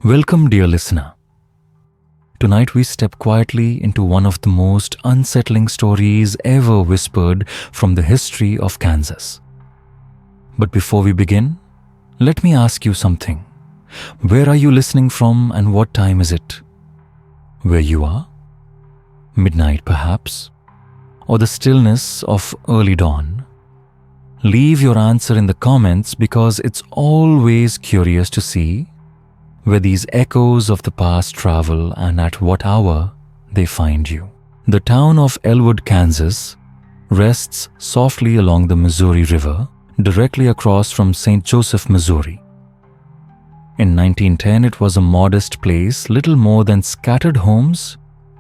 Welcome, dear listener. Tonight we step quietly into one of the most unsettling stories ever whispered from the history of Kansas. But before we begin, let me ask you something. Where are you listening from and what time is it? Where you are? Midnight perhaps? Or the stillness of early dawn? Leave your answer in the comments because it's always curious to see where these echoes of the past travel and at what hour they find you. The town of Elwood, Kansas rests softly along the Missouri River, directly across from St. Joseph, Missouri. In 1910, it was a modest place, little more than scattered homes,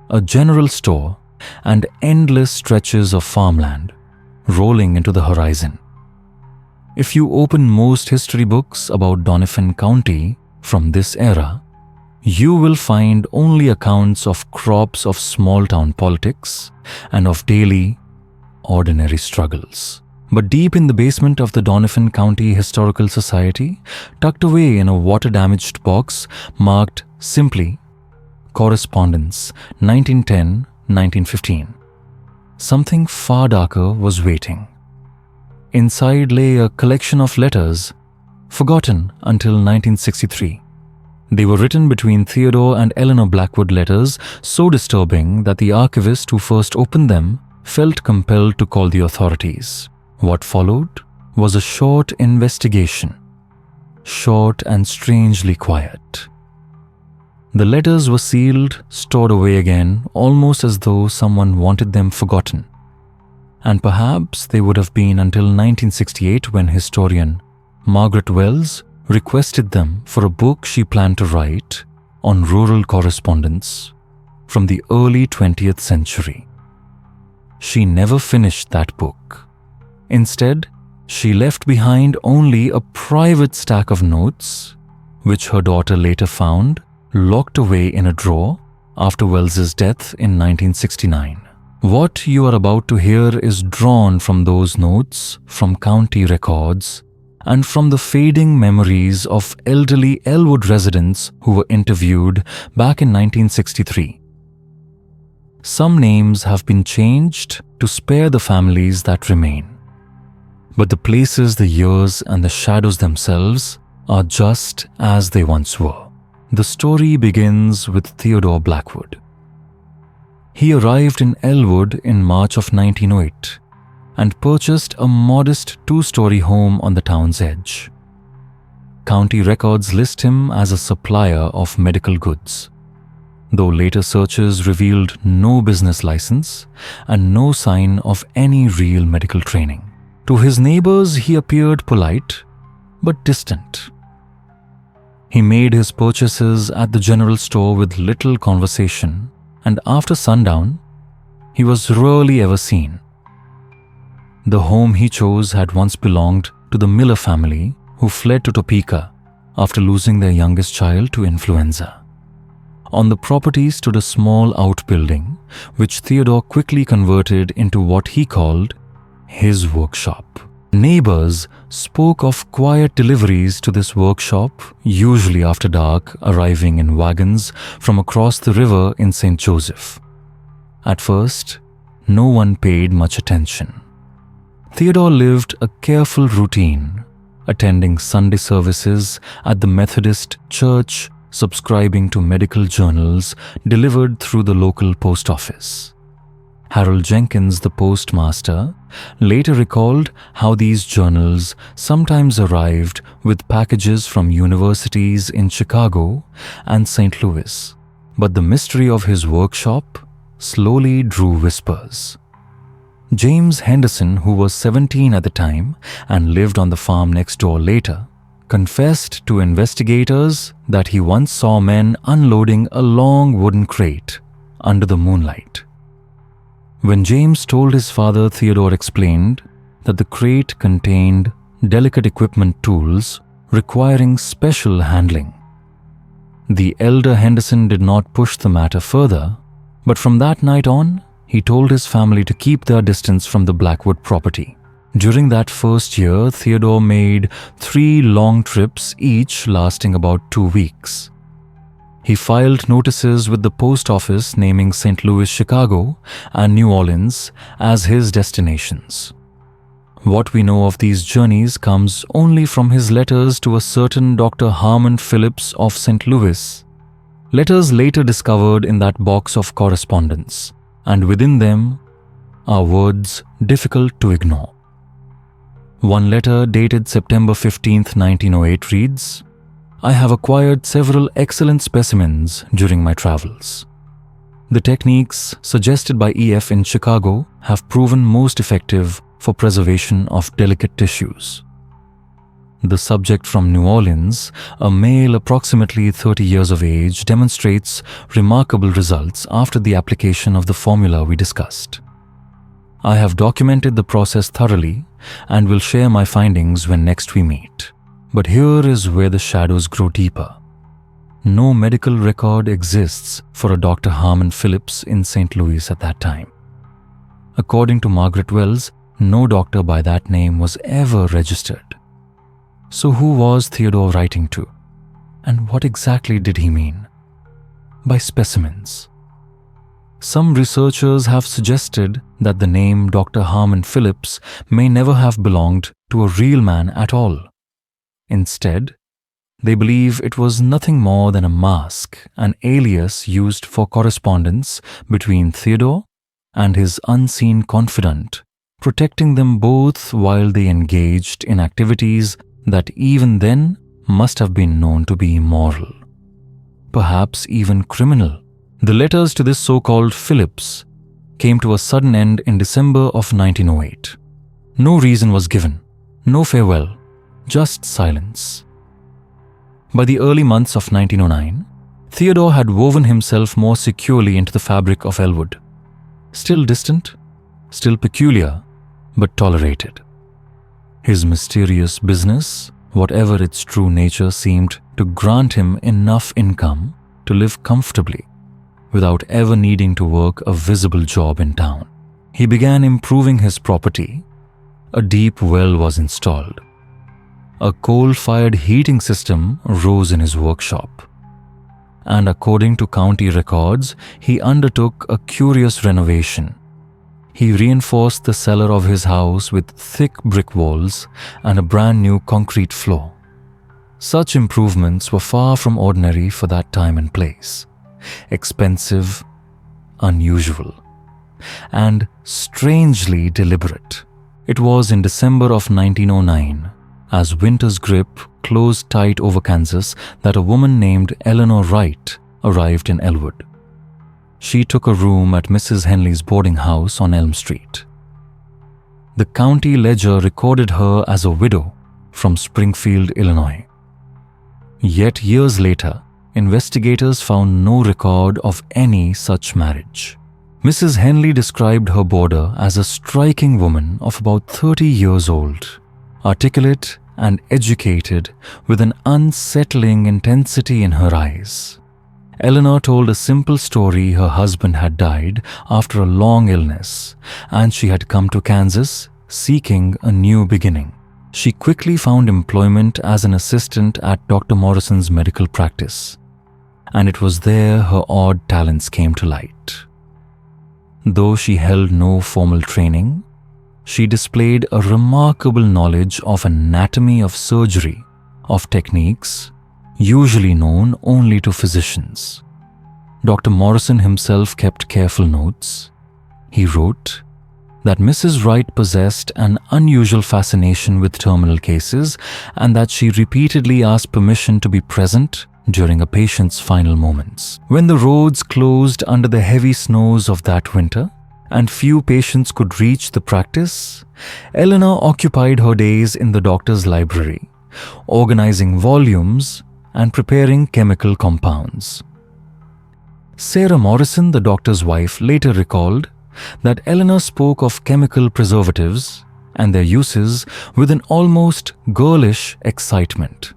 a general store, and endless stretches of farmland rolling into the horizon. If you open most history books about Donovan County from this era, you will find only accounts of crops of small-town politics and of daily, ordinary struggles. But deep in the basement of the Donovan County Historical Society, tucked away in a water-damaged box marked simply Correspondence 1910-1915, something far darker was waiting. Inside lay a collection of letters forgotten until 1963. They were written between Theodore and Eleanor Blackwood, letters so disturbing that the archivist who first opened them felt compelled to call the authorities. What followed was a short investigation, short and strangely quiet. The letters were sealed, stored away again, almost as though someone wanted them forgotten. And perhaps they would have been until 1968 when historian Margaret Wells requested them for a book she planned to write on rural correspondence from the early 20th century. She never finished that book. Instead, she left behind only a private stack of notes, which her daughter later found locked away in a drawer after Wells's death in 1969. What you are about to hear is drawn from those notes, from county records, and from the fading memories of elderly Elwood residents who were interviewed back in 1963. Some names have been changed to spare the families that remain. But the places, the years, and the shadows themselves are just as they once were. The story begins with Theodore Blackwood. He arrived in Elwood in March of 1908 and purchased a modest two-story home on the town's edge. County records list him as a supplier of medical goods, though later searches revealed no business license and no sign of any real medical training. To his neighbors, he appeared polite but distant. He made his purchases at the general store with little conversation, and after sundown, he was rarely ever seen. The home he chose had once belonged to the Miller family, who fled to Topeka after losing their youngest child to influenza. On the property stood a small outbuilding, which Theodore quickly converted into what he called his workshop. Neighbors spoke of quiet deliveries to this workshop, usually after dark, arriving in wagons from across the river in St. Joseph. At first, no one paid much attention. Theodore lived a careful routine, attending Sunday services at the Methodist Church, subscribing to medical journals delivered through the local post office. Harold Jenkins, the postmaster, later recalled how these journals sometimes arrived with packages from universities in Chicago and St. Louis, but the mystery of his workshop slowly drew whispers. James Henderson, who was 17 at the time and lived on the farm next door later, confessed to investigators that he once saw men unloading a long wooden crate under the moonlight. When James told his father, Theodore explained that the crate contained delicate equipment tools requiring special handling. The elder Henderson did not push the matter further, but from that night on, he told his family to keep their distance from the Blackwood property. During that first year, Theodore made 3 long trips, each lasting about 2 weeks. He filed notices with the post office naming St. Louis, Chicago, and New Orleans as his destinations. What we know of these journeys comes only from his letters to a certain Dr. Harmon Phillips of St. Louis, letters later discovered in that box of correspondence, and within them are words difficult to ignore. One letter dated September 15, 1908 reads, "I have acquired several excellent specimens during my travels. The techniques suggested by EF in Chicago have proven most effective for preservation of delicate tissues." The subject from New Orleans, a male approximately 30 years of age, demonstrates remarkable results after the application of the formula we discussed. I have documented the process thoroughly and will share my findings when next we meet. But here is where the shadows grow deeper. No medical record exists for a Dr. Harmon Phillips in St. Louis at that time. According to Margaret Wells, no doctor by that name was ever registered. So who was Theodore writing to? And what exactly did he mean by specimens? Some researchers have suggested that the name Dr. Harmon Phillips may never have belonged to a real man at all. Instead, they believe it was nothing more than a mask, an alias used for correspondence between Theodore and his unseen confidant, protecting them both while they engaged in activities that even then must have been known to be immoral, perhaps even criminal. The letters to this so-called Phillips came to a sudden end in December of 1908. No reason was given, no farewell, just silence. By the early months of 1909, Theodore had woven himself more securely into the fabric of Elwood. Still distant, still peculiar, but tolerated. His mysterious business, whatever its true nature, seemed to grant him enough income to live comfortably without ever needing to work a visible job in town. He began improving his property. A deep well was installed. A coal-fired heating system rose in his workshop. And according to county records, he undertook a curious renovation. He reinforced the cellar of his house with thick brick walls and a brand new concrete floor. Such improvements were far from ordinary for that time and place. Expensive, unusual, and strangely deliberate. It was in December of 1909, as winter's grip closed tight over Kansas, that a woman named Eleanor Wright arrived in Elwood. She took a room at Mrs. Henley's boarding house on Elm Street. The county ledger recorded her as a widow from Springfield, Illinois. Yet years later, investigators found no record of any such marriage. Mrs. Henley described her boarder as a striking woman of about 30 years old, articulate and educated, with an unsettling intensity in her eyes. Eleanor told a simple story. Her husband had died after a long illness, and she had come to Kansas seeking a new beginning. She quickly found employment as an assistant at Dr. Morrison's medical practice, and it was there her odd talents came to light. Though she held no formal training, she displayed a remarkable knowledge of anatomy, of surgery, of techniques usually known only to physicians. Dr. Morrison himself kept careful notes. He wrote that Mrs. Wright possessed an unusual fascination with terminal cases and that she repeatedly asked permission to be present during a patient's final moments. When the roads closed under the heavy snows of that winter and few patients could reach the practice, Eleanor occupied her days in the doctor's library, organizing volumes and preparing chemical compounds. Sarah Morrison, the doctor's wife, later recalled that Eleanor spoke of chemical preservatives and their uses with an almost girlish excitement.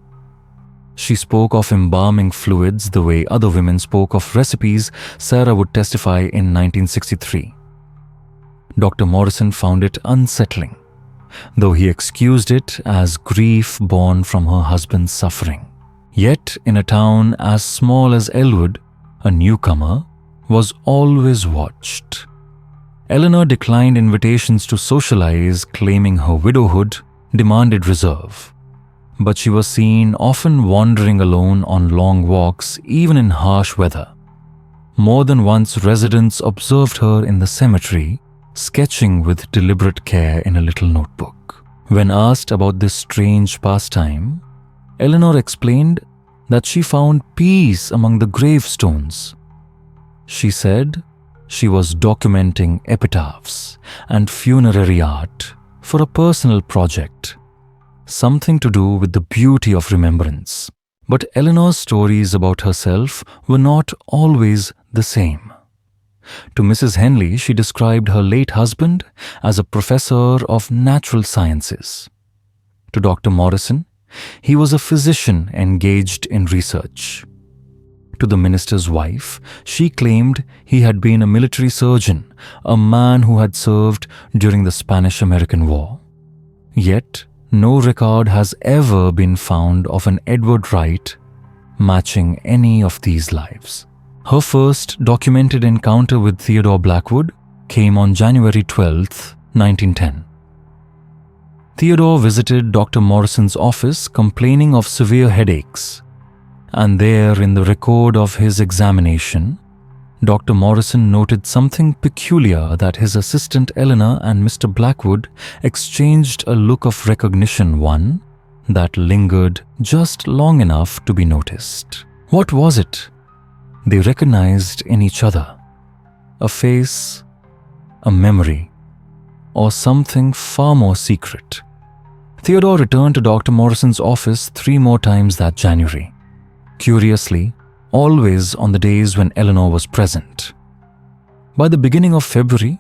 She spoke of embalming fluids the way other women spoke of recipes, Sarah would testify in 1963. Dr. Morrison found it unsettling, though he excused it as grief born from her husband's suffering. Yet, in a town as small as Elwood, a newcomer was always watched. Eleanor declined invitations to socialize, claiming her widowhood demanded reserve. But she was seen often wandering alone on long walks, even in harsh weather. More than once, residents observed her in the cemetery, sketching with deliberate care in a little notebook. When asked about this strange pastime, Eleanor explained that she found peace among the gravestones. She said she was documenting epitaphs and funerary art for a personal project, something to do with the beauty of remembrance. But Eleanor's stories about herself were not always the same. To Mrs. Henley, she described her late husband as a professor of natural sciences. To Dr. Morrison, he was a physician engaged in research. To the minister's wife, she claimed he had been a military surgeon, a man who had served during the Spanish-American War. Yet, no record has ever been found of an Edward Wright matching any of these lives. Her first documented encounter with Theodore Blackwood came on January 12, 1910. Theodore visited Dr. Morrison's office complaining of severe headaches, and there in the record of his examination, Dr. Morrison noted something peculiar, that his assistant Eleanor and Mr. Blackwood exchanged a look of recognition, one that lingered just long enough to be noticed. What was it they recognized in each other? A face, a memory, or something far more secret? Theodore returned to Dr. Morrison's office 3 more times that January. Curiously, always on the days when Eleanor was present. By the beginning of February,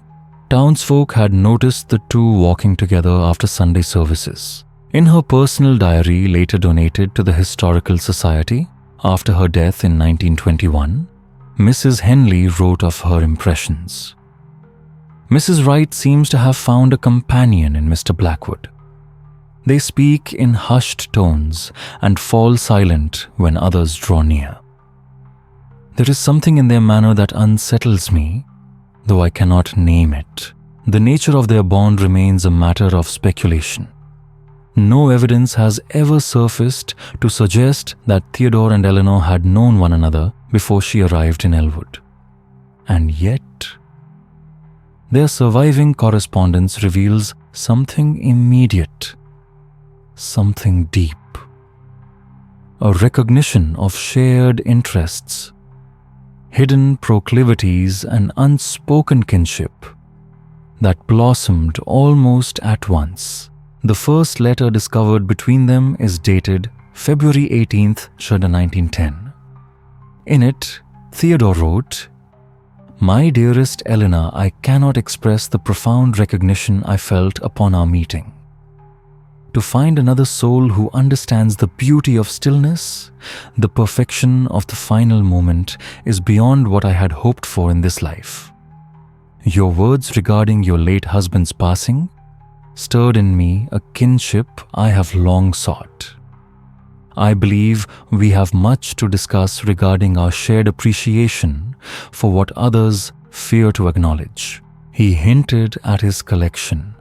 townsfolk had noticed the two walking together after Sunday services. In her personal diary, later donated to the Historical Society after her death in 1921, Mrs. Henley wrote of her impressions. Mrs. Wright seems to have found a companion in Mr. Blackwood. They speak in hushed tones and fall silent when others draw near. There is something in their manner that unsettles me, though I cannot name it. The nature of their bond remains a matter of speculation. No evidence has ever surfaced to suggest that Theodore and Eleanor had known one another before she arrived in Elwood. And yet, their surviving correspondence reveals something immediate, something deep. A recognition of shared interests, hidden proclivities, and unspoken kinship that blossomed almost at once. The first letter discovered between them is dated February 18th, 1910. In it, Theodore wrote, "My dearest Eleanor, I cannot express the profound recognition I felt upon our meeting. To find another soul who understands the beauty of stillness, the perfection of the final moment, is beyond what I had hoped for in this life. Your words regarding your late husband's passing stirred in me a kinship I have long sought. I believe we have much to discuss regarding our shared appreciation for what others fear to acknowledge." He hinted at his collection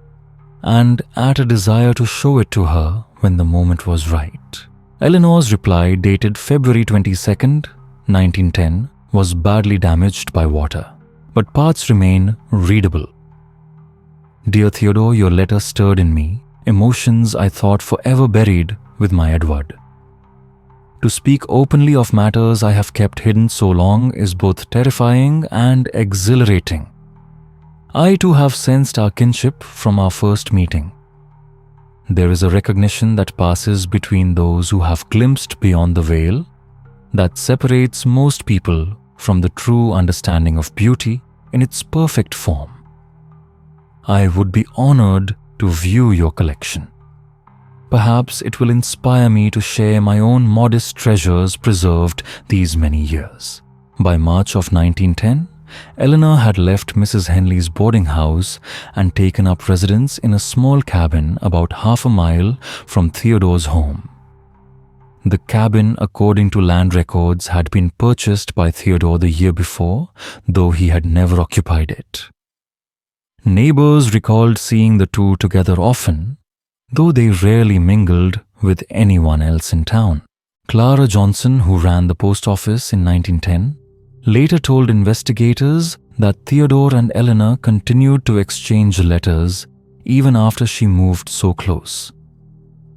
and at a desire to show it to her when the moment was right. Eleanor's reply, dated February 22nd, 1910, was badly damaged by water, but parts remain readable. "Dear Theodore, your letter stirred in me emotions I thought forever buried with my Edward. To speak openly of matters I have kept hidden so long is both terrifying and exhilarating. I too have sensed our kinship from our first meeting. There is a recognition that passes between those who have glimpsed beyond the veil that separates most people from the true understanding of beauty in its perfect form. I would be honored to view your collection. Perhaps it will inspire me to share my own modest treasures preserved these many years." By March of 1910, Eleanor had left Mrs. Henley's boarding house and taken up residence in a small cabin about half a mile from Theodore's home. The cabin, according to land records, had been purchased by Theodore the year before, though he had never occupied it. Neighbors recalled seeing the two together often, though they rarely mingled with anyone else in town. Clara Johnson, who ran the post office in 1910, later told investigators that Theodore and Eleanor continued to exchange letters even after she moved so close.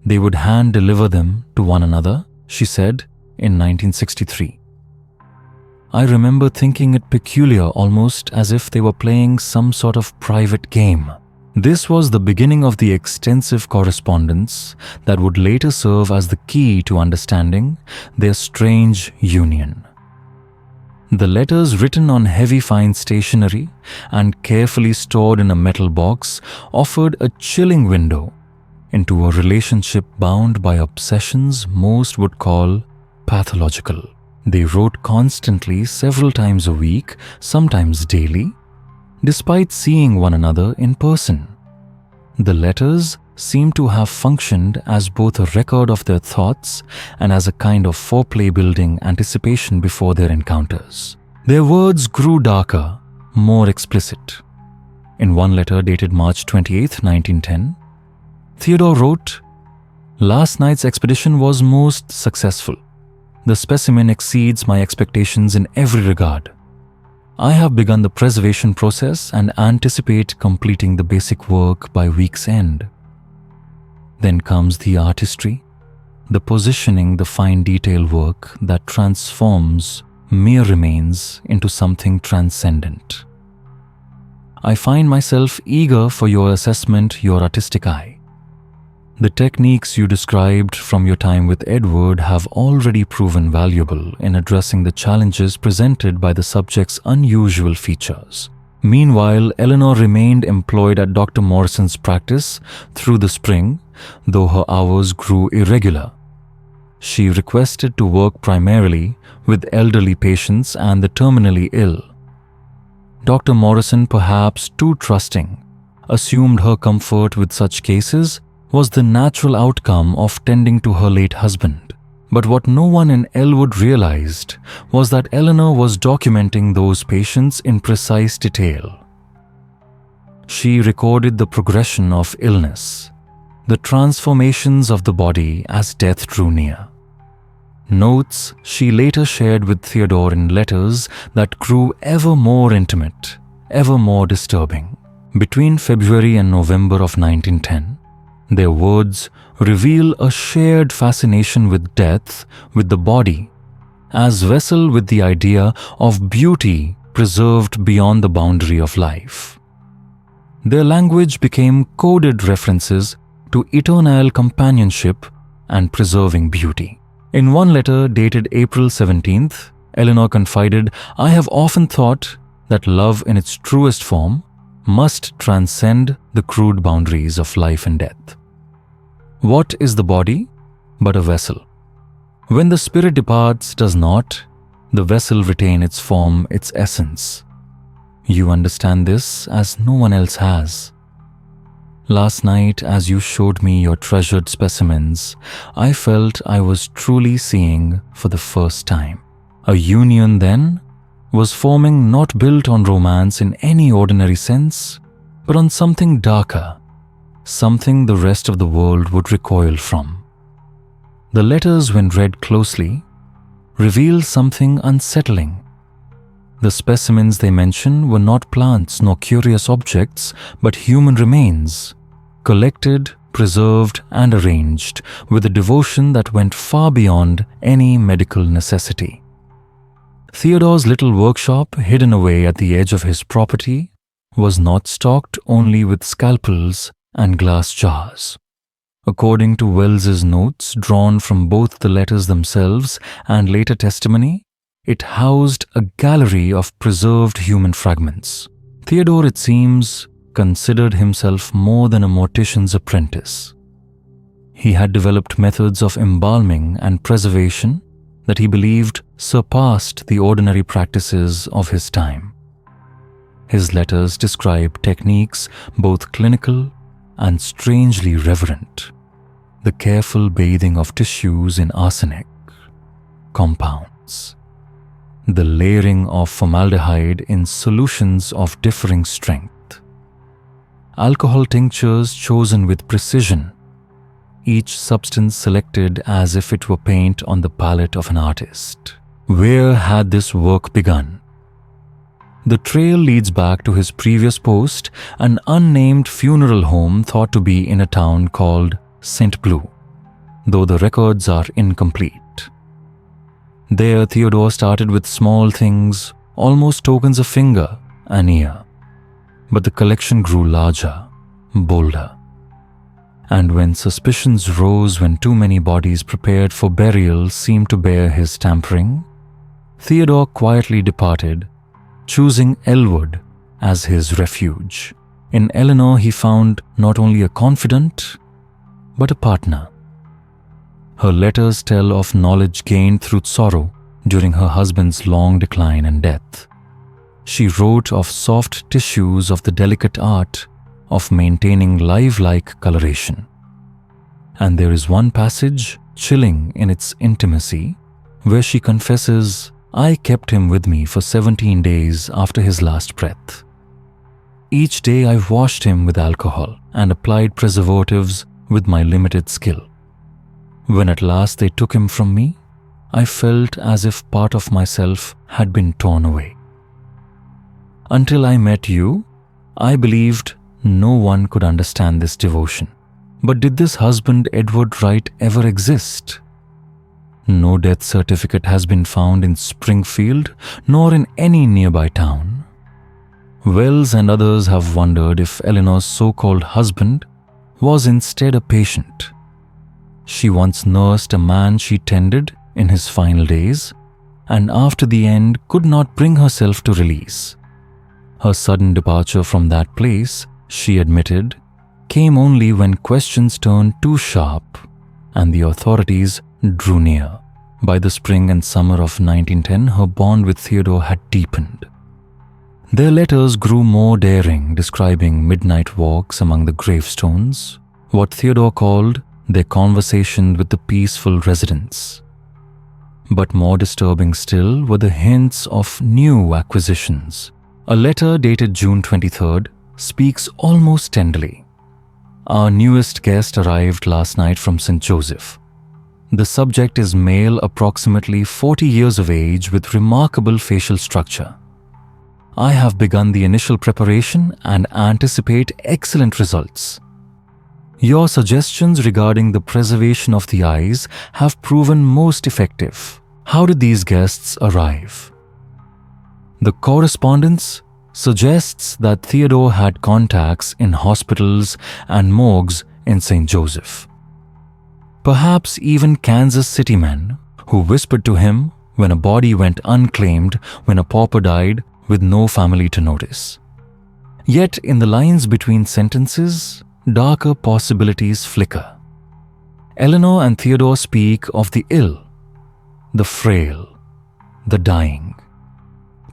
They would hand-deliver them to one another, she said, in 1963. I remember thinking it peculiar, almost as if they were playing some sort of private game. This was the beginning of the extensive correspondence that would later serve as the key to understanding their strange union. The letters, written on heavy fine stationery and carefully stored in a metal box, offered a chilling window into a relationship bound by obsessions most would call pathological. They wrote constantly, several times a week, sometimes daily, despite seeing one another in person. The letters seem to have functioned as both a record of their thoughts and as a kind of foreplay-building anticipation before their encounters. Their words grew darker, more explicit. In one letter dated March 28, 1910, Theodore wrote, "Last night's expedition was most successful. The specimen exceeds my expectations in every regard. I have begun the preservation process and anticipate completing the basic work by week's end." Then comes the artistry, the positioning, the fine detail work that transforms mere remains into something transcendent. I find myself eager for your assessment, your artistic eye. The techniques you described from your time with Edward have already proven valuable in addressing the challenges presented by the subject's unusual features. Meanwhile, Eleanor remained employed at Dr. Morrison's practice through the spring, though her hours grew irregular. She requested to work primarily with elderly patients and the terminally ill. Dr. Morrison, perhaps too trusting, assumed her comfort with such cases was the natural outcome of tending to her late husband. But what no one in Elwood realized was that Eleanor was documenting those patients in precise detail. She recorded the progression of illness, the transformations of the body as death drew near. Notes she later shared with Theodore in letters that grew ever more intimate, ever more disturbing. Between February and November of 1910, their words reveal a shared fascination with death, with the body, as vessel with the idea of beauty preserved beyond the boundary of life. Their language became coded references to eternal companionship and preserving beauty. In one letter dated April 17th, Eleanor confided, "I have often thought that love in its truest form must transcend the crude boundaries of life and death. What is the body but a vessel? When the spirit departs, does not the vessel retain its form, its essence? You understand this as no one else has. Last night, as you showed me your treasured specimens, I felt I was truly seeing for the first time. A union then was forming, not built on romance in any ordinary sense, but on something darker, something the rest of the world would recoil from." The letters, when read closely, reveal something unsettling. The specimens they mention were not plants nor curious objects, but human remains, collected, preserved, and arranged with a devotion that went far beyond any medical necessity. Theodore's little workshop, hidden away at the edge of his property, was not stocked only with scalpels and glass jars. According to Wells's notes drawn from both the letters themselves and later testimony, it housed a gallery of preserved human fragments. Theodore, it seems, considered himself more than a mortician's apprentice. He had developed methods of embalming and preservation that he believed surpassed the ordinary practices of his time. His letters describe techniques both clinical and strangely reverent. the careful bathing of tissues in arsenic, compounds, the layering of formaldehyde in solutions of differing strength, alcohol tinctures chosen with precision, each substance selected as if it were paint on the palette of an artist. Where had this work begun? The trail leads back to his previous post, an unnamed funeral home thought to be in a town called St. Blue, though the records are incomplete. There, Theodore started with small things, almost tokens of finger and ear. But the collection grew larger, bolder. And when suspicions rose when too many bodies prepared for burial seemed to bear his tampering, Theodore quietly departed, choosing Elwood as his refuge. In Eleanor, he found not only a confidant, but a partner. Her letters tell of knowledge gained through sorrow during her husband's long decline and death. She wrote of soft tissues, of the delicate art of maintaining live-like coloration. And there is one passage, chilling in its intimacy, where she confesses, "I kept him with me for 17 days after his last breath. Each day I washed him with alcohol and applied preservatives with my limited skill. When at last they took him from me, I felt as if part of myself had been torn away. Until I met you, I believed no one could understand this devotion. But did this husband Edward Wright ever exist? No death certificate has been found in Springfield, nor in any nearby town. Wells and others have wondered if Eleanor's so-called husband was instead a patient. She once nursed a man she tended in his final days, and after the end could not bring herself to release. Her sudden departure from that place, she admitted, came only when questions turned too sharp and the authorities drew near. By the spring and summer of 1910, her bond with Theodore had deepened. Their letters grew more daring, describing midnight walks among the gravestones, what Theodore called their conversation with the peaceful residents. But more disturbing still were the hints of new acquisitions. A letter dated June 23rd speaks almost tenderly. Our newest guest arrived last night from St. Joseph. The subject is male, approximately 40 years of age, with remarkable facial structure. I have begun the initial preparation and anticipate excellent results. Your suggestions regarding the preservation of the eyes have proven most effective. How did these guests arrive? The correspondence suggests that Theodore had contacts in hospitals and morgues in St. Joseph. Perhaps even Kansas City men who whispered to him when a body went unclaimed, when a pauper died with no family to notice. Yet in the lines between sentences, darker possibilities flicker. Eleanor and Theodore speak of the ill, the frail, the dying.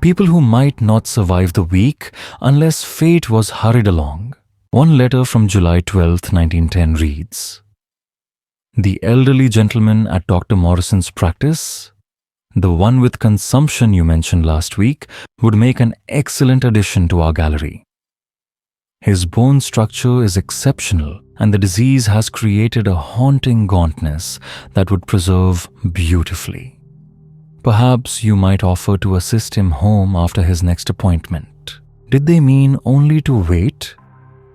People who might not survive the week unless fate was hurried along. One letter from July 12, 1910 reads, "The elderly gentleman at Dr. Morrison's practice, the one with consumption you mentioned last week, would make an excellent addition to our gallery. His bone structure is exceptional, and the disease has created a haunting gauntness that would preserve beautifully. Perhaps you might offer to assist him home after his next appointment." Did they mean only to wait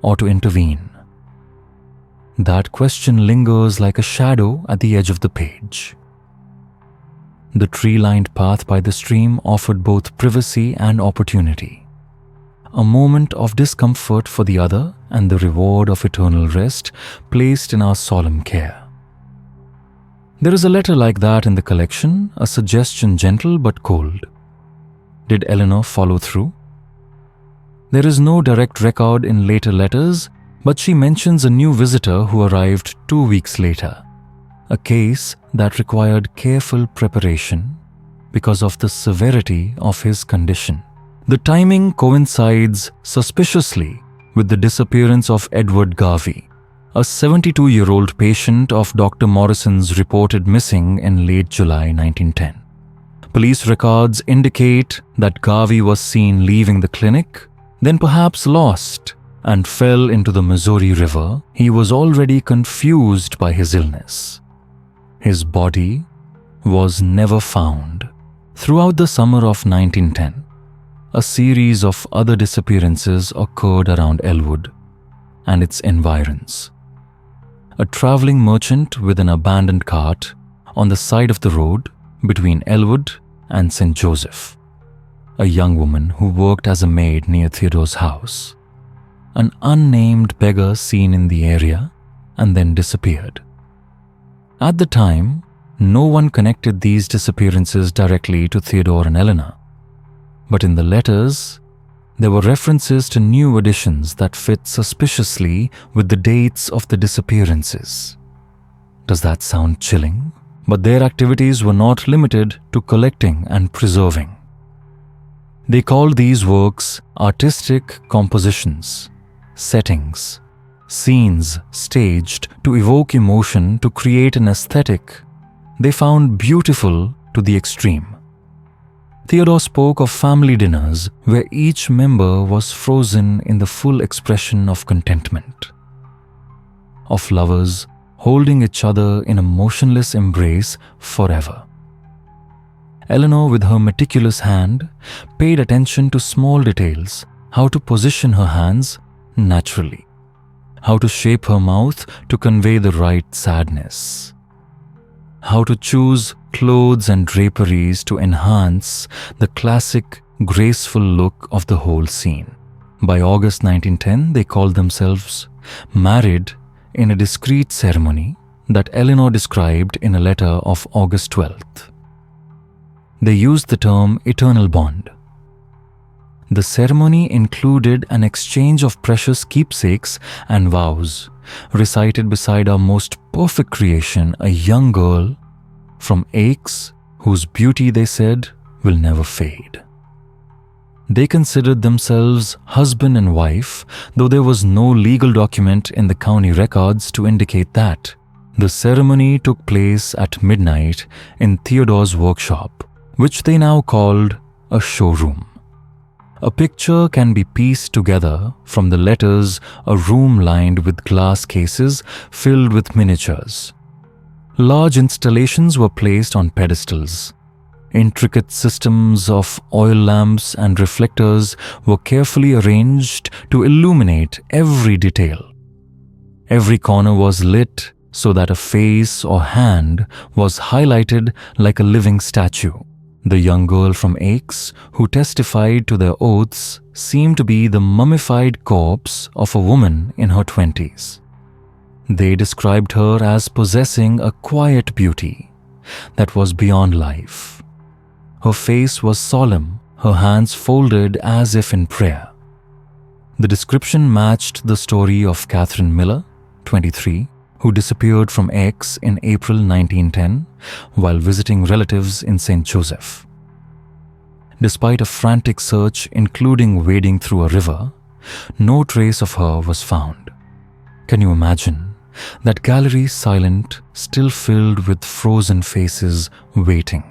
or to intervene? That question lingers like a shadow at the edge of the page. The tree-lined path by the stream offered both privacy and opportunity. A moment of discomfort for the other and the reward of eternal rest placed in our solemn care. There is a letter like that in the collection, a suggestion gentle but cold. Did Eleanor follow through? There is no direct record in later letters, but she mentions a new visitor who arrived 2 weeks later, a case that required careful preparation because of the severity of his condition. The timing coincides suspiciously with the disappearance of Edward Garvey, a 72-year-old patient of Dr. Morrison's reported missing in late July 1910. Police records indicate that Garvey was seen leaving the clinic, then perhaps lost, and fell into the Missouri River. He was already confused by his illness. His body was never found. Throughout the summer of 1910, a series of other disappearances occurred around Elwood and its environs. A traveling merchant with an abandoned cart on the side of the road between Elwood and St. Joseph. A young woman who worked as a maid near Theodore's house. An unnamed beggar seen in the area and then disappeared. At the time, no one connected these disappearances directly to Theodore and Eleanor. But in the letters, there were references to new additions that fit suspiciously with the dates of the disappearances. Does that sound chilling? But their activities were not limited to collecting and preserving. They called these works artistic compositions, settings, scenes staged to evoke emotion, to create an aesthetic they found beautiful to the extreme. Theodore spoke of family dinners where each member was frozen in the full expression of contentment, of lovers holding each other in a motionless embrace forever. Eleanor, with her meticulous hand, paid attention to small details, how to position her hands naturally, how to shape her mouth to convey the right sadness, how to choose clothes and draperies to enhance the classic, graceful look of the whole scene. By August 1910, they called themselves married in a discreet ceremony that Eleanor described in a letter of August 12th. They used the term eternal bond. The ceremony included an exchange of precious keepsakes and vows, recited beside our most perfect creation, a young girl from Aix, whose beauty, they said, will never fade. They considered themselves husband and wife, though there was no legal document in the county records to indicate that. The ceremony took place at midnight in Theodore's workshop, which they now called a showroom. A picture can be pieced together from the letters, a room lined with glass cases filled with miniatures. Large installations were placed on pedestals. Intricate systems of oil lamps and reflectors were carefully arranged to illuminate every detail. Every corner was lit so that a face or hand was highlighted like a living statue. The young girl from Aix, who testified to their oaths, seemed to be the mummified corpse of a woman in her 20s. They described her as possessing a quiet beauty that was beyond life. Her face was solemn, her hands folded as if in prayer. The description matched the story of Catherine Miller, 23, who disappeared from Aix in April 1910 while visiting relatives in St. Joseph. Despite a frantic search, including wading through a river, no trace of her was found. Can you imagine that gallery silent, still filled with frozen faces waiting?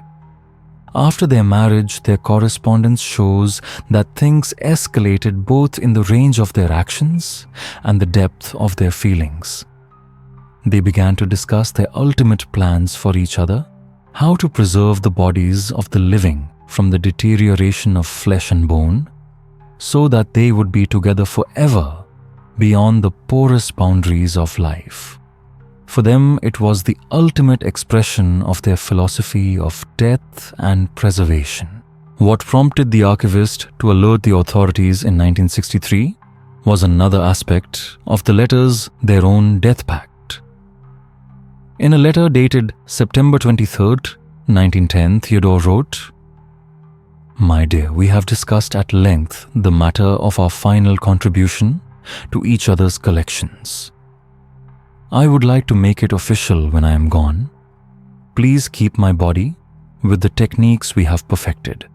After their marriage, their correspondence shows that things escalated both in the range of their actions and the depth of their feelings. They began to discuss their ultimate plans for each other, how to preserve the bodies of the living from the deterioration of flesh and bone, so that they would be together forever beyond the porous boundaries of life. For them, it was the ultimate expression of their philosophy of death and preservation. What prompted the archivist to alert the authorities in 1963 was another aspect of the letters, their own death pact. In a letter dated September 23, 1910, Theodore wrote, "My dear, we have discussed at length the matter of our final contribution to each other's collections. I would like to make it official when I am gone. Please keep my body with the techniques we have perfected.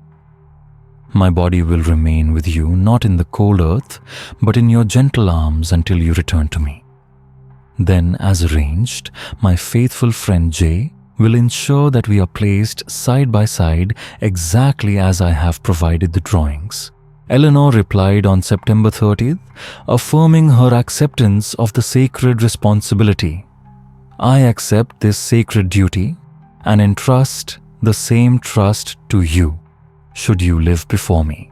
My body will remain with you, not in the cold earth, but in your gentle arms until you return to me. Then, as arranged, my faithful friend Jay will ensure that we are placed side by side exactly as I have provided the drawings. Eleanor replied on September 30th, affirming her acceptance of the sacred responsibility. I accept this sacred duty and entrust the same trust to you, should you live before me.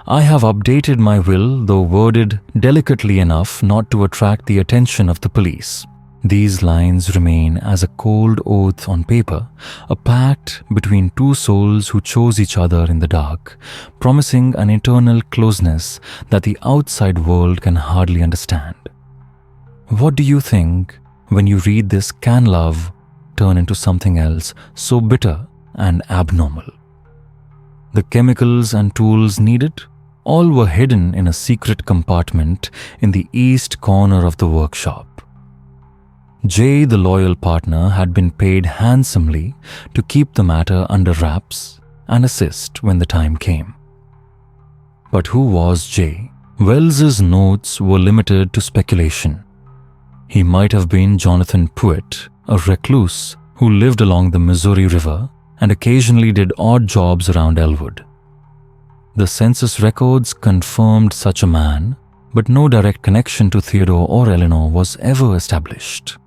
I have updated my will, though worded delicately enough not to attract the attention of the police. These lines remain as a cold oath on paper, a pact between two souls who chose each other in the dark, promising an eternal closeness that the outside world can hardly understand. What do you think when you read this? Can love turn into something else so bitter and abnormal? The chemicals and tools needed all were hidden in a secret compartment in the east corner of the workshop. Jay, the loyal partner, had been paid handsomely to keep the matter under wraps and assist when the time came. But who was Jay? Wells's notes were limited to speculation. He might have been Jonathan Pruitt, a recluse who lived along the Missouri River and occasionally did odd jobs around Elwood. The census records confirmed such a man, but no direct connection to Theodore or Eleanor was ever established.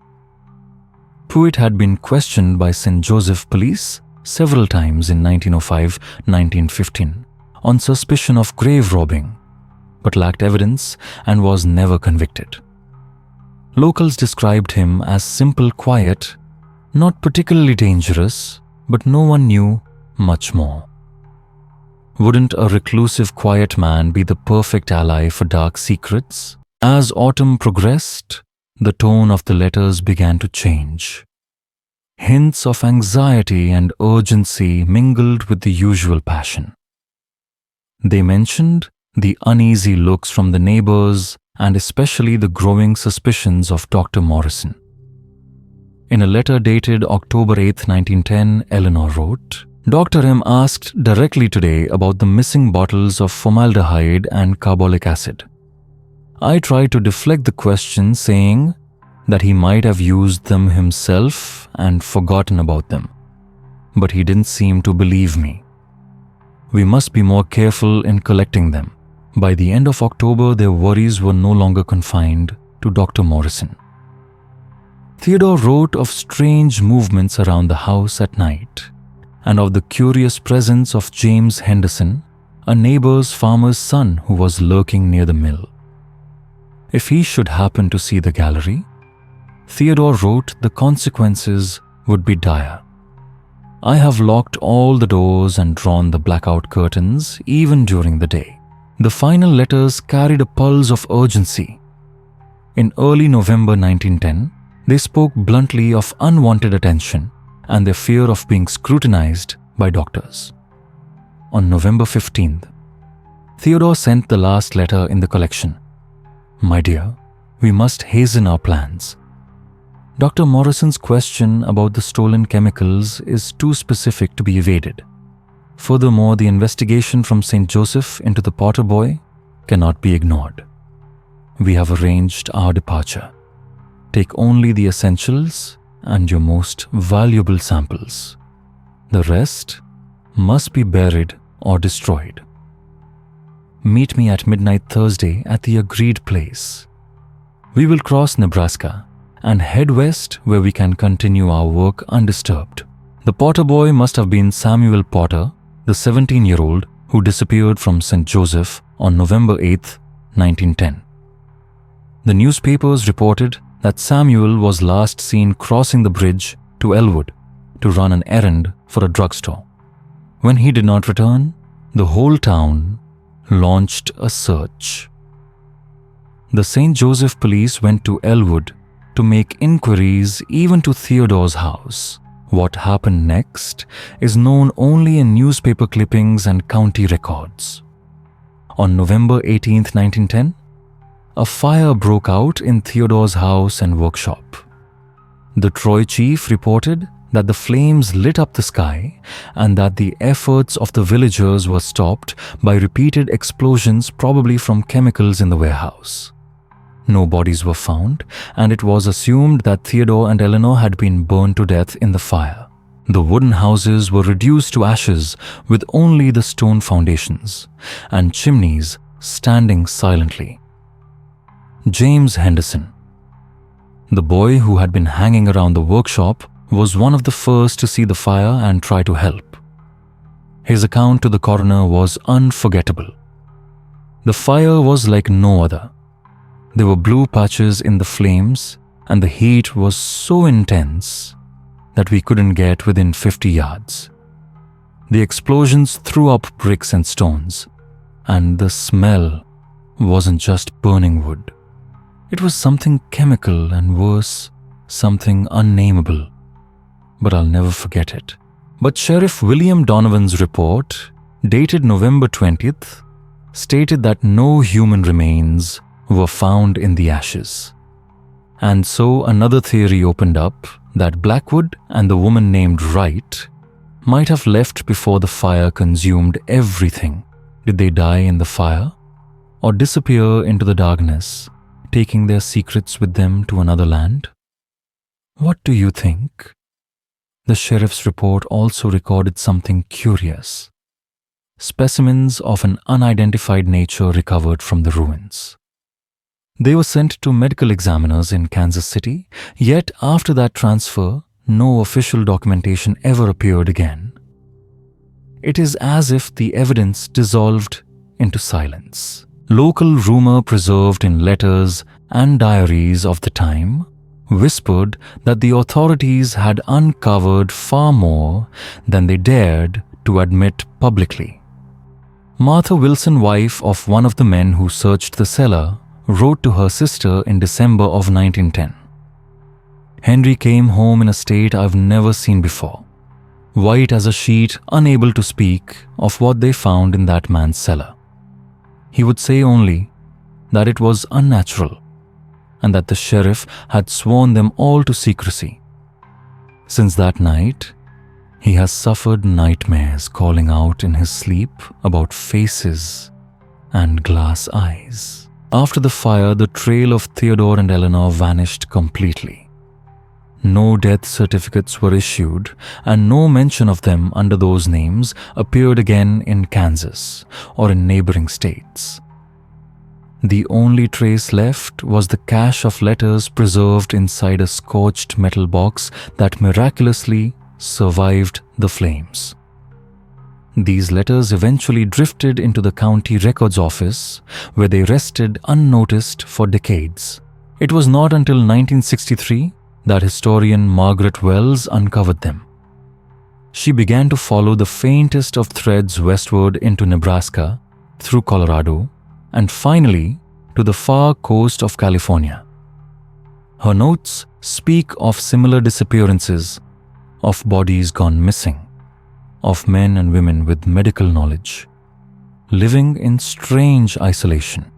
Pruitt had been questioned by St. Joseph police several times in 1905-1915 on suspicion of grave robbing, but lacked evidence and was never convicted. Locals described him as simple, quiet, not particularly dangerous, but no one knew much more. Wouldn't a reclusive, quiet man be the perfect ally for dark secrets? As autumn progressed, the tone of the letters began to change. Hints of anxiety and urgency mingled with the usual passion. They mentioned the uneasy looks from the neighbors and especially the growing suspicions of Dr. Morrison. In a letter dated October 8, 1910, Eleanor wrote, Dr. M asked directly today about the missing bottles of formaldehyde and carbolic acid. I tried to deflect the question, saying that he might have used them himself and forgotten about them, but he didn't seem to believe me. We must be more careful in collecting them. By the end of October, their worries were no longer confined to Dr. Morrison. Theodore wrote of strange movements around the house at night and of the curious presence of James Henderson, a neighbor's farmer's son who was lurking near the mill. If he should happen to see the gallery, Theodore wrote the consequences would be dire. I have locked all the doors and drawn the blackout curtains even during the day. The final letters carried a pulse of urgency. In early November 1910, they spoke bluntly of unwanted attention and their fear of being scrutinized by doctors. On November 15th, Theodore sent the last letter in the collection. My dear, we must hasten our plans. Dr. Morrison's question about the stolen chemicals is too specific to be evaded. Furthermore, the investigation from St. Joseph into the Potter boy cannot be ignored. We have arranged our departure. Take only the essentials and your most valuable samples. The rest must be buried or destroyed. Meet me at midnight Thursday at the agreed place. We will cross Nebraska and head west where we can continue our work undisturbed. The Potter boy must have been Samuel Potter, the 17-year-old who disappeared from St. Joseph on November 8, 1910. The newspapers reported that Samuel was last seen crossing the bridge to Elwood to run an errand for a drugstore. When he did not return, the whole town launched a search. The St. Joseph police went to Elwood to make inquiries even to Theodore's house. What happened next is known only in newspaper clippings and county records. On November 18, 1910, a fire broke out in Theodore's house and workshop. The Troy chief reported that the flames lit up the sky and that the efforts of the villagers were stopped by repeated explosions, probably from chemicals in the warehouse. No bodies were found, and it was assumed that Theodore and Eleanor had been burned to death in the fire. The wooden houses were reduced to ashes with only the stone foundations and chimneys standing silently. James Henderson, the boy who had been hanging around the workshop, was one of the first to see the fire and try to help. His account to the coroner was unforgettable. The fire was like no other. There were blue patches in the flames, and the heat was so intense that we couldn't get within 50 yards. The explosions threw up bricks and stones, and the smell wasn't just burning wood. It was something chemical and worse, something unnameable. But I'll never forget it. But Sheriff William Donovan's report, dated November 20th, stated that no human remains were found in the ashes. And so another theory opened up that Blackwood and the woman named Wright might have left before the fire consumed everything. Did they die in the fire or disappear into the darkness, taking their secrets with them to another land? What do you think? The sheriff's report also recorded something curious. Specimens of an unidentified nature recovered from the ruins. They were sent to medical examiners in Kansas City, yet after that transfer, no official documentation ever appeared again. It is as if the evidence dissolved into silence. Local rumor preserved in letters and diaries of the time whispered that the authorities had uncovered far more than they dared to admit publicly. Martha Wilson, wife of one of the men who searched the cellar, wrote to her sister in December of 1910. Henry came home in a state I've never seen before, white as a sheet, unable to speak of what they found in that man's cellar. He would say only that it was unnatural and that the sheriff had sworn them all to secrecy. Since that night, he has suffered nightmares calling out in his sleep about faces and glass eyes. After the fire, the trail of Theodore and Eleanor vanished completely. No death certificates were issued, and no mention of them under those names appeared again in Kansas or in neighboring states. The only trace left was the cache of letters preserved inside a scorched metal box that miraculously survived the flames. These letters eventually drifted into the county records office, where they rested unnoticed for decades. It was not until 1963 that historian Margaret Wells uncovered them. She began to follow the faintest of threads westward into Nebraska, through Colorado, and finally to the far coast of California. Her notes speak of similar disappearances, of bodies gone missing, of men and women with medical knowledge, living in strange isolation.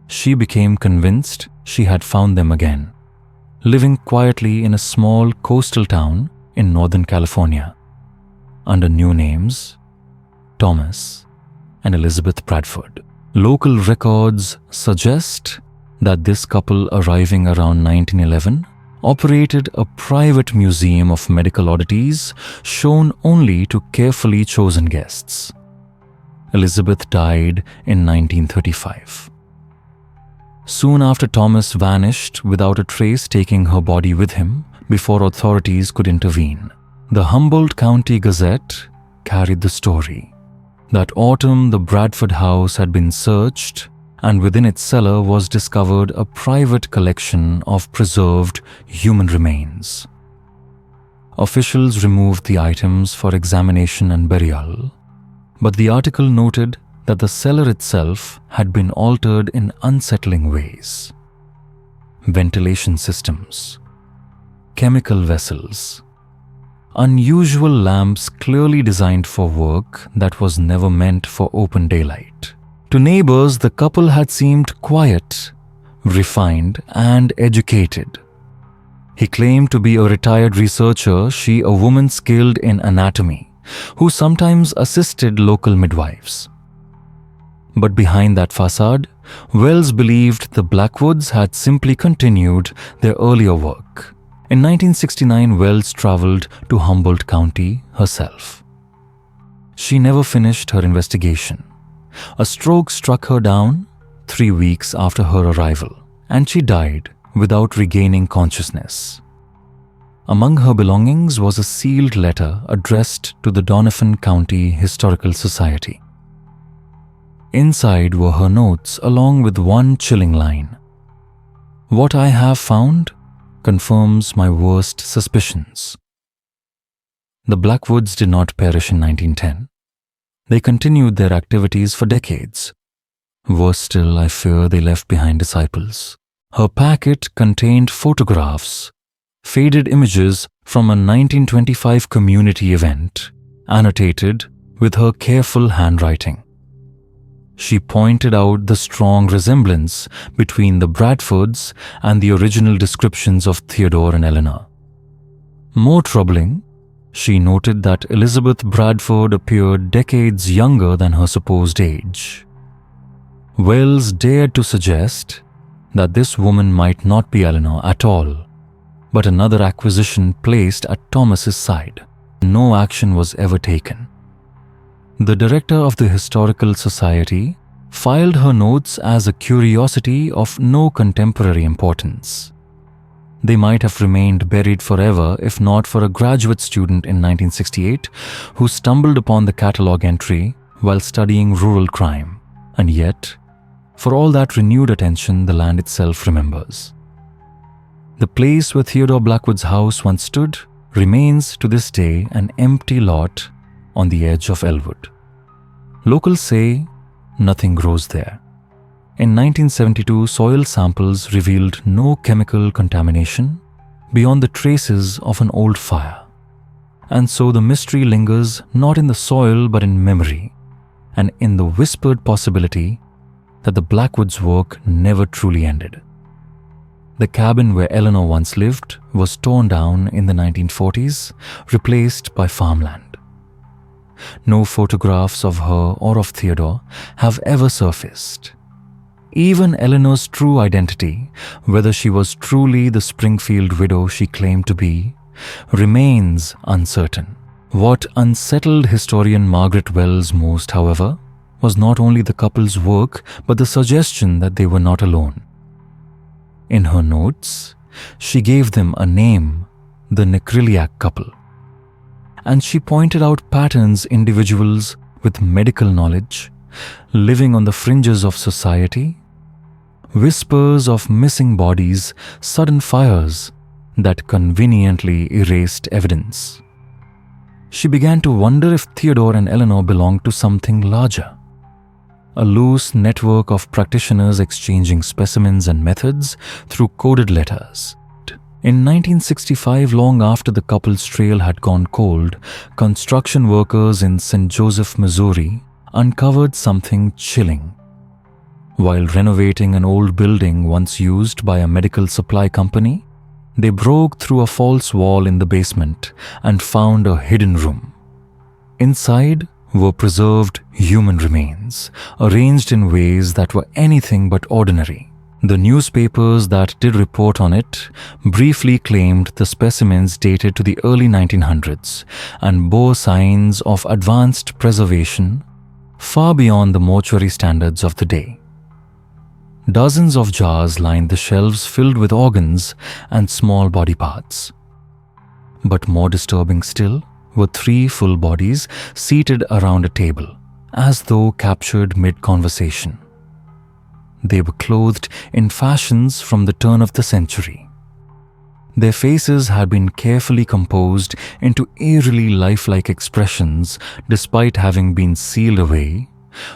She became convinced she had found them again, living quietly in a small coastal town in Northern California, under new names, Thomas and Elizabeth Bradford. Local records suggest that this couple, arriving around 1911, operated a private museum of medical oddities shown only to carefully chosen guests. Elizabeth died in 1935. Soon after, Thomas vanished without a trace, taking her body with him before authorities could intervene. The Humboldt County Gazette carried the story. That autumn, the Bradford house had been searched, and within its cellar was discovered a private collection of preserved human remains. Officials removed the items for examination and burial, but the article noted that the cellar itself had been altered in unsettling ways. Ventilation systems, chemical vessels, unusual lamps clearly designed for work that was never meant for open daylight. To neighbors, the couple had seemed quiet, refined, and educated. He claimed to be a retired researcher, she a woman skilled in anatomy, who sometimes assisted local midwives. But behind that facade, Wells believed the Blackwoods had simply continued their earlier work. In 1969, Wells traveled to Humboldt County herself. She never finished her investigation. A stroke struck her down 3 weeks after her arrival, and she died without regaining consciousness. Among her belongings was a sealed letter addressed to the Donovan County Historical Society. Inside were her notes along with one chilling line. "What I have found confirms my worst suspicions." The Blackwoods did not perish in 1910. They continued their activities for decades. Worse still, I fear they left behind disciples. Her packet contained photographs, faded images from a 1925 community event, annotated with her careful handwriting. She pointed out the strong resemblance between the Bradfords and the original descriptions of Theodore and Eleanor. More troubling, she noted that Elizabeth Bradford appeared decades younger than her supposed age. Wells dared to suggest that this woman might not be Eleanor at all, but another acquisition placed at Thomas's side. No action was ever taken. The director of the Historical Society filed her notes as a curiosity of no contemporary importance. They might have remained buried forever if not for a graduate student in 1968 who stumbled upon the catalogue entry while studying rural crime. And yet, for all that renewed attention, the land itself remembers. The place where Theodore Blackwood's house once stood remains to this day an empty lot on the edge of Elwood. Locals say nothing grows there. In 1972, soil samples revealed no chemical contamination beyond the traces of an old fire. And so the mystery lingers not in the soil but in memory, and in the whispered possibility that the Blackwoods' work never truly ended. The cabin where Eleanor once lived was torn down in the 1940s, replaced by farmland. No photographs of her or of Theodore have ever surfaced. Even Eleanor's true identity, whether she was truly the Springfield widow she claimed to be, remains uncertain. What unsettled historian Margaret Wells most, however, was not only the couple's work but the suggestion that they were not alone. In her notes, she gave them a name, the Necrophiliac couple. And she pointed out patterns individuals with medical knowledge, living on the fringes of society, whispers of missing bodies, sudden fires that conveniently erased evidence. She began to wonder if Theodore and Eleanor belonged to something larger. A loose network of practitioners exchanging specimens and methods through coded letters. In 1965, long after the couple's trail had gone cold, construction workers in St. Joseph, Missouri, uncovered something chilling. While renovating an old building once used by a medical supply company, they broke through a false wall in the basement and found a hidden room. Inside were preserved human remains, arranged in ways that were anything but ordinary. The newspapers that did report on it briefly claimed the specimens dated to the early 1900s and bore signs of advanced preservation far beyond the mortuary standards of the day. Dozens of jars lined the shelves filled with organs and small body parts. But more disturbing still were 3 full bodies seated around a table, as though captured mid-conversation. They were clothed in fashions from the turn of the century. Their faces had been carefully composed into eerily lifelike expressions despite having been sealed away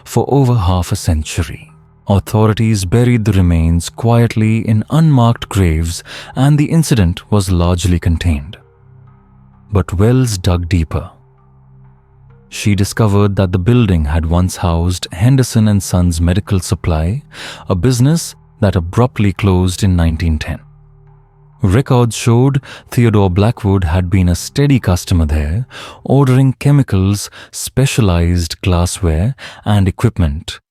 for over half a century. Authorities buried the remains quietly in unmarked graves and the incident was largely contained. But Wells dug deeper. She discovered that the building had once housed Henderson and Sons Medical Supply, a business that abruptly closed in 1910. Records showed Theodore Blackwood had been a steady customer there, ordering chemicals, specialized glassware, and equipment,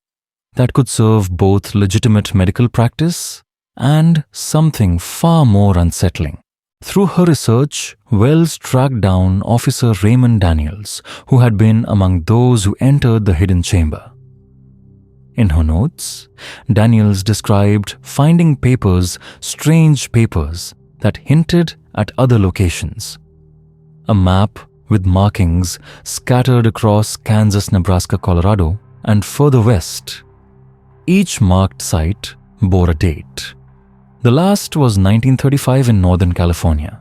that could serve both legitimate medical practice and something far more unsettling. Through her research, Wells tracked down Officer Raymond Daniels, who had been among those who entered the hidden chamber. In her notes, Daniels described finding strange papers that hinted at other locations. A map with markings scattered across Kansas, Nebraska, Colorado, and further west. Each marked site bore a date. The last was 1935 in Northern California.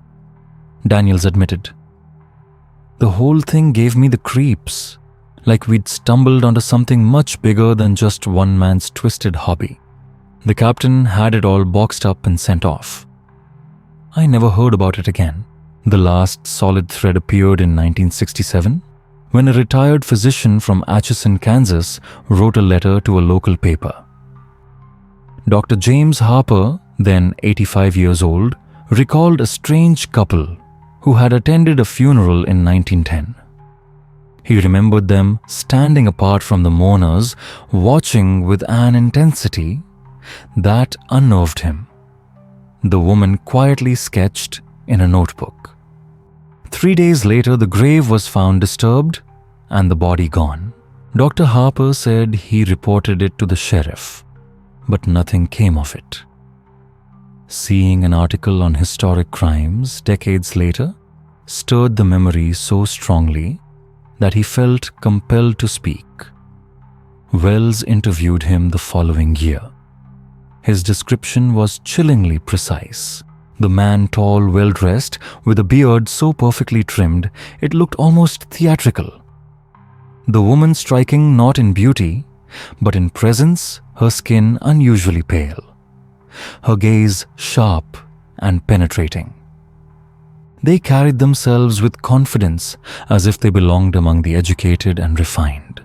Daniels admitted, "The whole thing gave me the creeps, like we'd stumbled onto something much bigger than just one man's twisted hobby." The captain had it all boxed up and sent off. I never heard about it again. The last solid thread appeared in 1967, when a retired physician from Atchison, Kansas, wrote a letter to a local paper. Dr. James Harper, then 85 years old, recalled a strange couple who had attended a funeral in 1910. He remembered them standing apart from the mourners, watching with an intensity that unnerved him. The woman quietly sketched in a notebook. 3 days later, the grave was found disturbed and the body gone. Dr. Harper said he reported it to the sheriff, but nothing came of it. Seeing an article on historic crimes decades later stirred the memory so strongly that he felt compelled to speak. Wells interviewed him the following year. His description was chillingly precise. The man tall, well-dressed, with a beard so perfectly trimmed it looked almost theatrical. The woman striking not in beauty, but in presence, her skin unusually pale. Her gaze sharp and penetrating. They carried themselves with confidence as if they belonged among the educated and refined.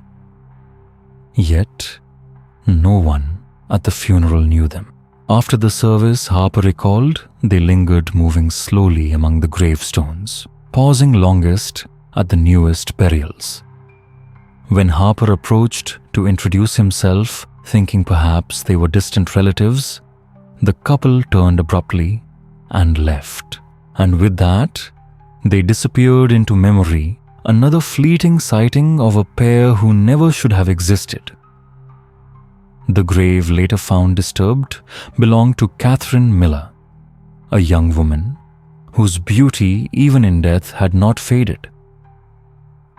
Yet, no one at the funeral knew them. After the service, Harper recalled, they lingered moving slowly among the gravestones, pausing longest at the newest burials. When Harper approached to introduce himself, thinking perhaps they were distant relatives, the couple turned abruptly and left. And with that, they disappeared into memory, another fleeting sighting of a pair who never should have existed. The grave, later found disturbed, belonged to Catherine Miller, a young woman whose beauty, even in death, had not faded.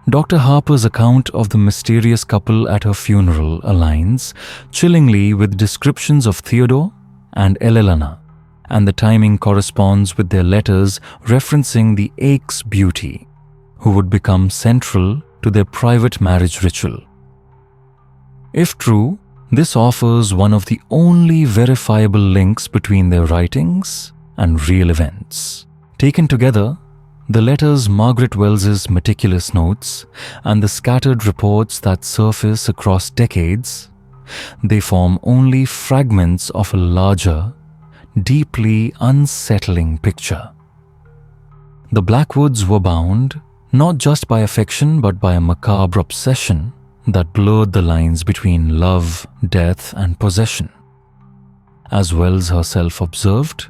Dr. Harper's account of the mysterious couple at her funeral aligns chillingly with descriptions of Theodore and Eleanor, and the timing corresponds with their letters referencing the Ake's beauty, who would become central to their private marriage ritual. If true, this offers one of the only verifiable links between their writings and real events. Taken together, the letters, Margaret Wells's meticulous notes, and the scattered reports that surface across decades, they form only fragments of a larger, deeply unsettling picture. The Blackwoods were bound not just by affection but by a macabre obsession that blurred the lines between love, death, and possession. As Wells herself observed,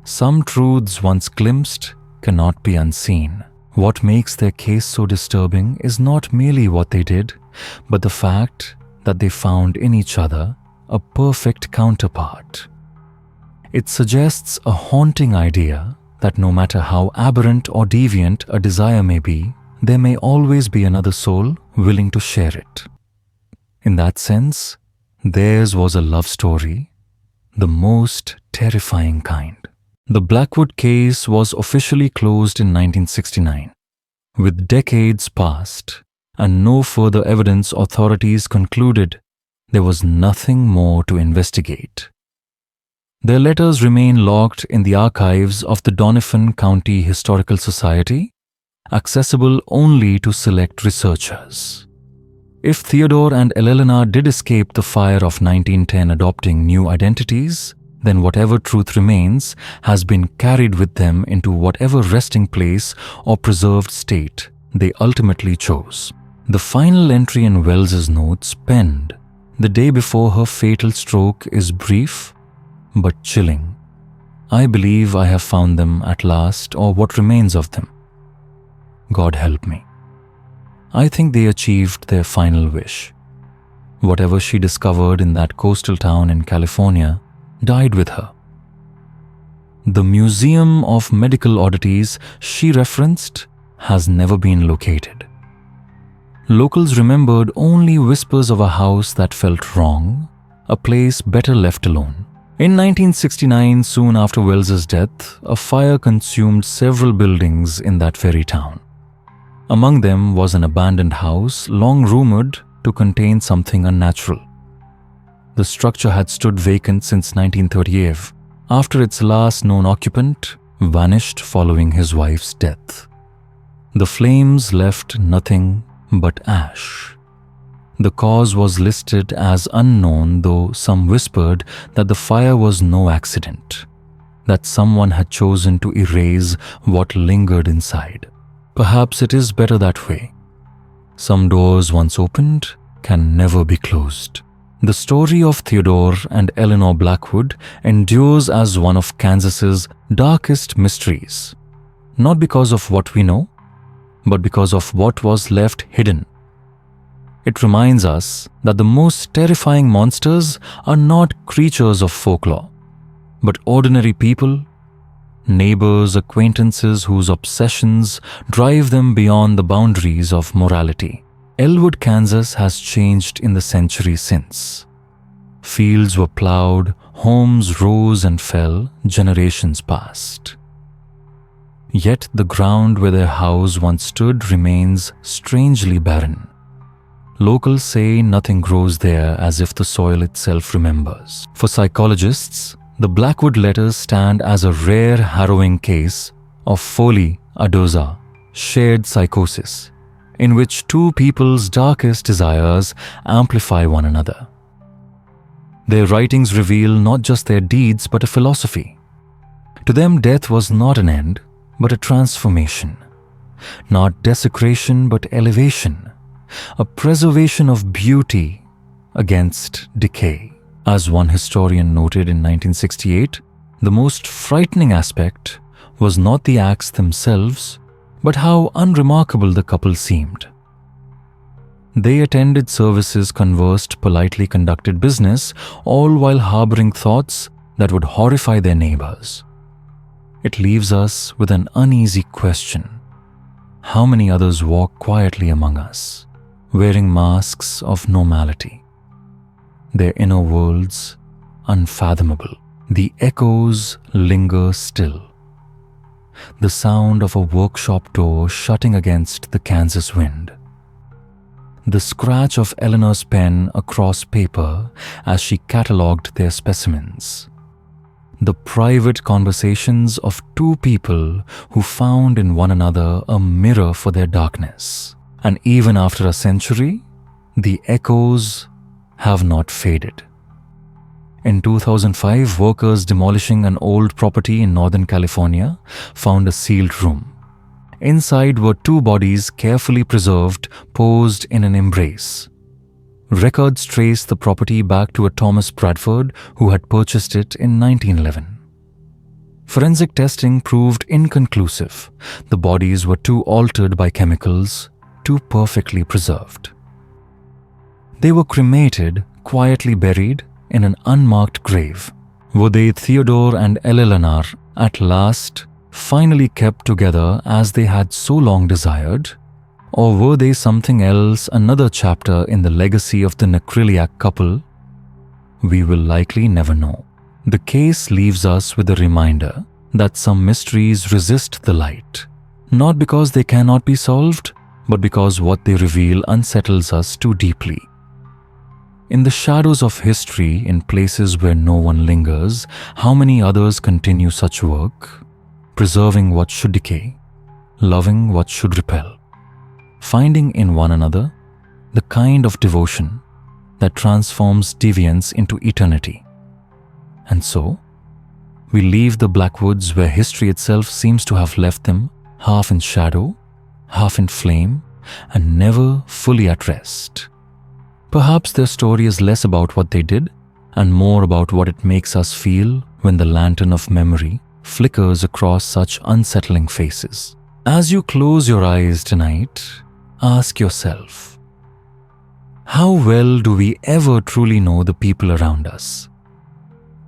some truths once glimpsed cannot be unseen. What makes their case so disturbing is not merely what they did, but the fact that they found in each other a perfect counterpart. It suggests a haunting idea that no matter how aberrant or deviant a desire may be, there may always be another soul willing to share it. In that sense, theirs was a love story, the most terrifying kind. The Blackwood case was officially closed in 1969. With decades passed and no further evidence, authorities concluded there was nothing more to investigate. Their letters remain locked in the archives of the Doniphan County Historical Society, accessible only to select researchers. If Theodore and Eleanor did escape the fire of 1910 adopting new identities, then whatever truth remains has been carried with them into whatever resting place or preserved state they ultimately chose. The final entry in Wells's notes penned, The day before her fatal stroke is brief but chilling. I believe I have found them at last, or what remains of them. God help me. I think they achieved their final wish. Whatever she discovered in that coastal town in California died with her. The Museum of Medical Oddities she referenced has never been located. Locals remembered only whispers of a house that felt wrong, a place better left alone. In 1969, soon after Wells's death, a fire consumed several buildings in that very town. Among them was an abandoned house, long rumored to contain something unnatural. The structure had stood vacant since 1938, after its last known occupant vanished following his wife's death. The flames left nothing but ash. The cause was listed as unknown, though some whispered that the fire was no accident, that someone had chosen to erase what lingered inside. Perhaps it is better that way. Some doors once opened can never be closed. The story of Theodore and Eleanor Blackwood endures as one of Kansas's darkest mysteries, not because of what we know, but because of what was left hidden. It reminds us that the most terrifying monsters are not creatures of folklore, but ordinary people, neighbors, acquaintances whose obsessions drive them beyond the boundaries of morality. Elwood, Kansas has changed in the century since. Fields were plowed, homes rose and fell, generations passed. Yet the ground where their house once stood remains strangely barren. Locals say nothing grows there, as if the soil itself remembers. For psychologists, the Blackwood letters stand as a rare, harrowing case of folie à deux, shared psychosis, in which two people's darkest desires amplify one another. Their writings reveal not just their deeds but a philosophy. To them, death was not an end but a transformation, not desecration but elevation, a preservation of beauty against decay. As one historian noted in 1968, the most frightening aspect was not the acts themselves, but how unremarkable the couple seemed. They attended services, conversed, politely conducted business, all while harboring thoughts that would horrify their neighbors. It leaves us with an uneasy question. How many others walk quietly among us, wearing masks of normality? Their inner worlds unfathomable. The echoes linger still. The sound of a workshop door shutting against the Kansas wind. The scratch of Eleanor's pen across paper as she catalogued their specimens. The private conversations of two people who found in one another a mirror for their darkness. And even after a century, the echoes have not faded. In 2005, workers demolishing an old property in Northern California found a sealed room. Inside were two bodies carefully preserved, posed in an embrace. Records trace the property back to a Thomas Bradford who had purchased it in 1911. Forensic testing proved inconclusive. The bodies were too altered by chemicals, too perfectly preserved. They were cremated, quietly buried in an unmarked grave. Were they Theodore and Eleanor at last finally kept together as they had so long desired? Or were they something else, another chapter in the legacy of the Necrophiliac couple? We will likely never know. The case leaves us with a reminder that some mysteries resist the light, not because they cannot be solved, but because what they reveal unsettles us too deeply. In the shadows of history, in places where no one lingers, how many others continue such work, preserving what should decay, loving what should repel, finding in one another the kind of devotion that transforms deviance into eternity. And so, we leave the Blackwoods where history itself seems to have left them, half in shadow, half in flame, and never fully at rest. Perhaps their story is less about what they did and more about what it makes us feel when the lantern of memory flickers across such unsettling faces. As you close your eyes tonight, ask yourself, how well do we ever truly know the people around us?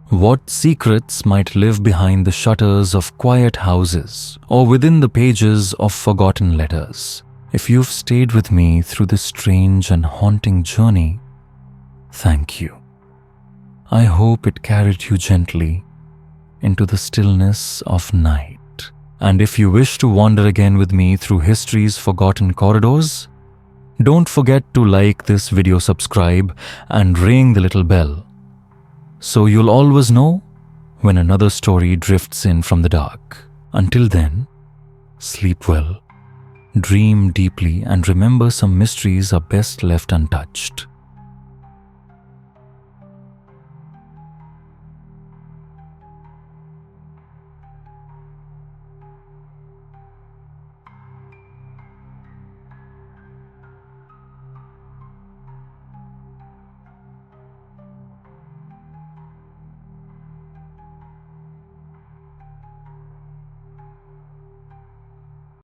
What secrets might live behind the shutters of quiet houses or within the pages of forgotten letters? If you've stayed with me through this strange and haunting journey, thank you. I hope it carried you gently into the stillness of night. And if you wish to wander again with me through history's forgotten corridors, don't forget to like this video, subscribe, and ring the little bell, so you'll always know when another story drifts in from the dark. Until then, sleep well, dream deeply, and remember, some mysteries are best left untouched.